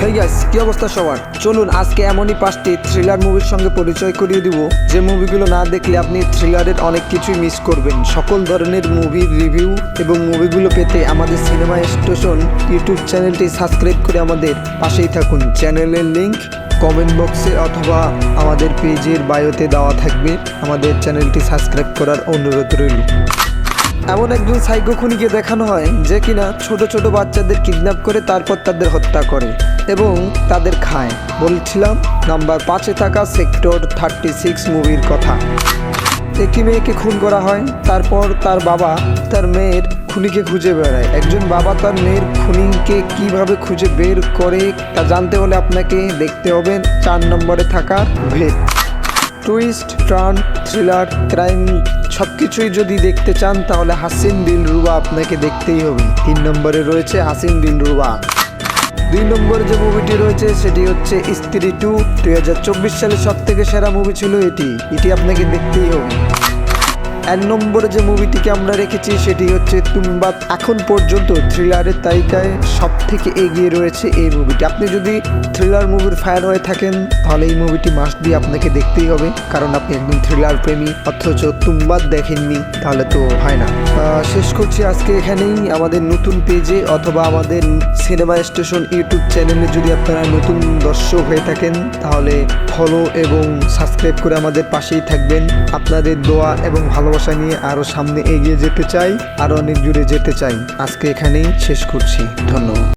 Hey guys, কি অবস্থা সবার? চলুন আজকে এমনই 5টি থ্রিলার মুভির সঙ্গে পরিচয় করিয়ে দিব যে মুভিগুলো না দেখলে আপনি থ্রিলারের অনেক কিছুই মিস করবেন। সকল ধরনের মুভির রিভিউ এবং মুভিগুলো পেতে আমাদের সিনেমা স্টেশন ইউটিউব চ্যানেলটি সাবস্ক্রাইব করে আমাদের পাশেই থাকুন। চ্যানেলের লিংক কমেন্ট বক্সে অথবা আমাদের পেজের বায়োতে দেওয়া থাকবে। আমাদের চ্যানেলটি সাবস্ক্রাইব করার অনুরোধ রইল। এমন একজন সাইকো খুনিকে দেখানো হয় যে কিনা ছোট ছোট বাচ্চাদের কিডন্যাপ করে তারপর তাদের হত্যা করে এবং তাদের খায়। বলছিলাম নাম্বার 5-এ থাকা সেক্টর 36 মুভির কথা। একটি মেয়েকে খুন করা হয়, তারপর তার বাবা তার মেয়ের খুনিকে খুঁজে বেড়ায়। একজন বাবা তার মেয়ের খুনিকে কিভাবে খুঁজে বের করে তা জানতে হলে আপনাকে দেখতে হবে 4 নম্বরে থাকা ভেদ। টুইস্ট, টার্ন, থ্রিলার, ক্রাইম সব কিছুই যদি দেখতে চান তাহলে হাসিন দিলরুবা আপনাকে দেখতেই হবে। 3 নম্বরে রয়েছে হাসিন দিলরুবা। 2 নম্বরে যে মুভিটি রয়েছে সেটি হচ্ছে স্ত্রী 2। 2024 সালে সব থেকে সেরা মুভি ছিল এটি আপনাকে দেখতেই হবে। 1 নম্বরে যে মুভিটিকে আমরা রেখেছি সেটি হচ্ছে তুম্বাদ। এখন পর্যন্ত থ্রিলারের তালিকায় সব থেকে এগিয়ে রয়েছে এই মুভিটি। আপনি যদি থ্রিলার মুভির ফ্যান হয়ে থাকেন তাহলে এই মুভিটি মাস্ট বি আপনাকে দেখতেই হবে, কারণ আপনি একদম থ্রিলার প্রেমী অথচ তুম্বাদ দেখেননি তাহলে তো হয় না। শেষ করছি আজকে এখানেই। আমাদের নতুন পেজে অথবা আমাদের সিনেমা স্টেশন ইউটিউব চ্যানেলে যদি আপনারা নতুন দর্শক হয়ে থাকেন তাহলে ফলো এবং সাবস্ক্রাইব করে আমাদের পাশেই থাকবেন। আপনাদের দোয়া এবং ভালোবাসা নিয়ে আরও সামনে এগিয়ে যেতে চাই, আরও অনেক জুড়ে যেতে চাই। আজকে এখানেই শেষ করছি। ধন্যবাদ।